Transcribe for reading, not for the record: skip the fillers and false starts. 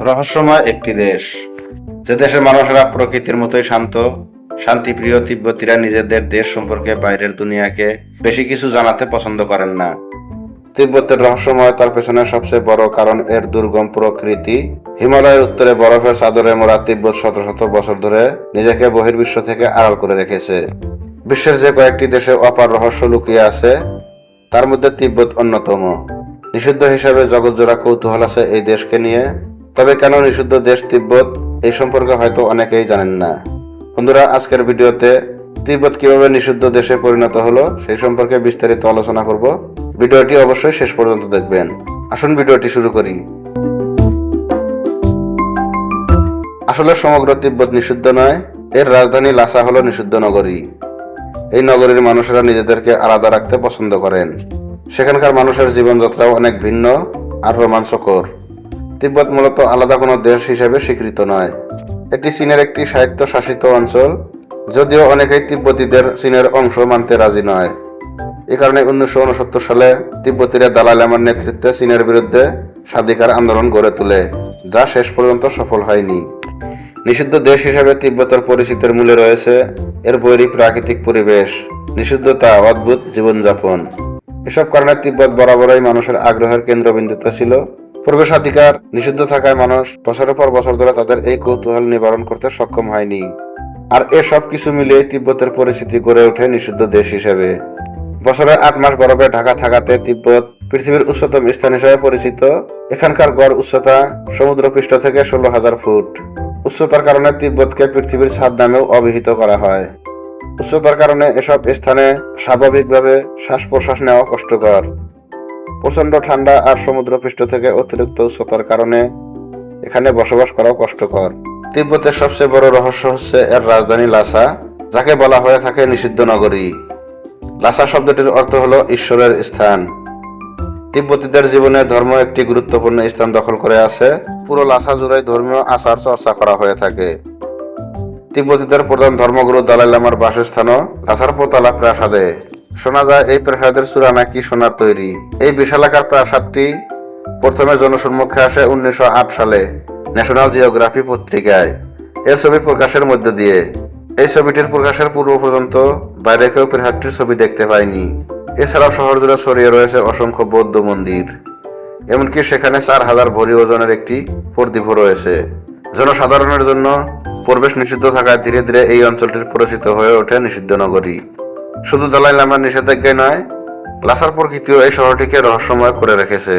রহস্যময় একটি দেশ, যে দেশের মানুষেরা প্রকৃতির মতোই শান্ত, শান্তিপ্রিয়। তিব্বতীরা নিজেদের দেশ সম্পর্কে বাইরের দুনিয়াকে বেশি কিছু জানাতে পছন্দ করেন না। তিব্বতের রহস্যময়তার পেছনে সবচেয়ে বড় কারণ এর দুর্গম প্রকৃতি। হিমালয়ের উত্তরে বরফের চাদরে মোড়া তিব্বত শত শত বছর ধরে নিজেকে বহির্বিশ্ব থেকে আড়াল করে রেখেছে। বিশ্বের যে কয়েকটি দেশে অপার রহস্য লুকিয়ে আছে, তার মধ্যে তিব্বত অন্যতম। নিষিদ্ধ হিসাবে জগৎজোড়া কৌতূহল আছে এই দেশকে নিয়ে। তবে কেন নিষিদ্ধ দেশ তিব্বত, এই সম্পর্কে হয়তো অনেকেই জানেন না। বন্ধুরা, আজকের ভিডিওতে তিব্বত কিভাবে নিষিদ্ধ দেশে পরিণত হলো সেই সম্পর্কে বিস্তারিত আলোচনা করব। ভিডিওটি অবশ্যই শেষ পর্যন্ত দেখবেন। আসুন ভিডিওটি শুরু করি। আসলে সমগ্র তিব্বত নিষিদ্ধ নয়, এর রাজধানী লাসা হলো নিষিদ্ধ নগরী। এই নগরীর মানুষেরা নিজেদেরকে আলাদা রাখতে পছন্দ করেন। সেখানকার মানুষের জীবনযাত্রাও অনেক ভিন্ন আর রোমাঞ্চকর। তিব্বত মূলত আলাদা কোনো দেশ হিসেবে স্বীকৃত নয়। এটি চীনের একটি স্বায়ত্তশাসিত অঞ্চল, যদিও অনেকেই তিব্বতীদের চীনের অংশ মানতে রাজি নয়। এ কারণে 1969 সালে তিব্বতীরা দালাই লামার নেতৃত্বে চীনের বিরুদ্ধে স্বাধিকার আন্দোলন গড়ে তোলে, যা শেষ পর্যন্ত সফল হয়নি। নিষিদ্ধ দেশ হিসেবে তিব্বতের পরিচিতির মূলে রয়েছে এর বৈরী প্রাকৃতিক পরিবেশ, নিষিদ্ধতা, অদ্ভুত জীবনযাপন। এসব কারণে তিব্বত বরাবরই মানুষের আগ্রহের কেন্দ্রবিন্দুতে ছিল। প্রবেশাধিকার নিষিদ্ধ থাকায় মানুষ বছরের পর বছর ধরে তাদের এই কৌতূহল নিবারণ করতে সক্ষম হয়নি। আর এসব কিছু মিলিয়ে তিব্বতের পরিচিতি গড়ে ওঠে নিষিদ্ধ দেশ হিসেবে। বছরের 8 মাস বরফে ঢাকা থাকাতে তিব্বত পৃথিবীর উচ্চতম স্থান হিসেবে পরিচিত। এখানকার গড় উচ্চতা সমুদ্রপৃষ্ঠ থেকে 16,000 ফুট। উচ্চতার কারণে তিব্বতকে পৃথিবীর ছাদ নামেও অভিহিত করা হয়। উচ্চতার কারণে এসব স্থানে স্বাভাবিকভাবে শ্বাস প্রশ্বাস নেওয়া কষ্টকর। প্রচন্ড ঠান্ডা আর সমুদ্রপৃষ্ঠ থেকে অতিরিক্ত উচ্চতার কারণে এখানে বসবাস করাও কষ্টকর। তিব্বতের সবচেয়ে বড় রহস্য হচ্ছে এর রাজধানী লাসা, যাকে বলা হয়ে থাকে নিষিদ্ধ নগরী। লাসা শব্দটির অর্থ হলো ঈশ্বরের স্থান। তিব্বতীদের জীবনে ধর্ম একটি গুরুত্বপূর্ণ স্থান দখল করে আছে। পুরো লাসা জুড়ে ধর্মীয় আচার চর্চা করা হয়ে থাকে। তিব্বতীদের প্রধান ধর্মগুরু দালাই লামার বাসস্থানও লাসার পোতালা প্রাসাদে। শোনা যায় এই প্রাসাদের চূড়া নাকি সোনার তৈরি। এই বিশালাকার প্রাসাদটি প্রথমে জনসম্মুখে আসে 1908 সালে ন্যাশনাল জিওগ্রাফি পত্রিকায়। এর ছবি প্রকাশের মধ্যে দিয়ে। এই ছবিটির প্রকাশের পূর্ব পর্যন্ত বাইরে কেউ প্রাসাদটির ছবি দেখতে পায়নি। এছাড়াও শহর জুড়ে ছড়িয়ে রয়েছে অসংখ্য বৌদ্ধ মন্দির। এমনকি সেখানে 4000 ভরি ওজনের একটি প্রদীপ রয়েছে। জনসাধারণের জন্য প্রবেশ নিষিদ্ধ থাকায় ধীরে ধীরে এই অঞ্চলটির পরিচিত হয়ে ওঠে নিষিদ্ধ নগরী। শুধু দালাই লামার নিষেধাজ্ঞায় নয়, লাসার প্রকৃতিও এই শহরটিকে রহস্যময় করে রেখেছে।